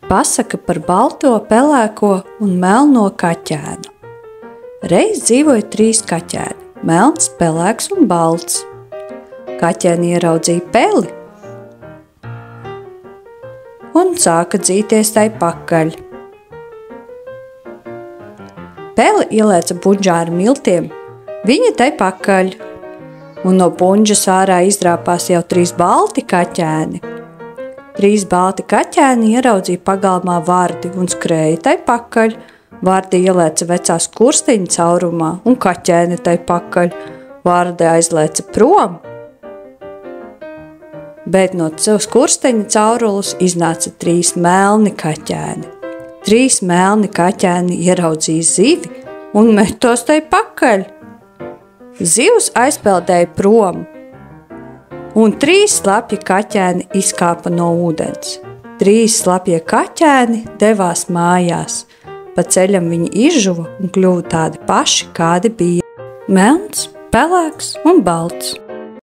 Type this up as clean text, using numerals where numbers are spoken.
Pasaka par balto, pelēko un melno kaķēnu. Reiz dzīvoja 3 kaķēni – melns, pelēks un balts. Kaķēni ieraudzīja peli un sāka dzīties tai pakaļ. Pele ielēca buņģā ar miltiem, viņa tai pakaļ, un no buņģas ārā izdrāpās jau 3 balti kaķēni. 3 balti kaķēni ieraudzīja pagalmā vardi un skrēja tai pakaļ. Vardi ielēca vecā skursteņa caurumā un kaķēni tai pakaļ. Vardi aizlēca prom, bet no skursteņa caurules iznāca 3 melni kaķēni. 3 melni kaķēni ieraudzīja zivi un met tos tai pakaļ. Zivs aizpeldēja prom, un 3 slapji kaķēni izkāpa no ūdens. 3 slapjie kaķēni devās mājās. Pa ceļam viņi izžuva un kļuva tādi paši, kādi bija. Melns, pelēks un balts.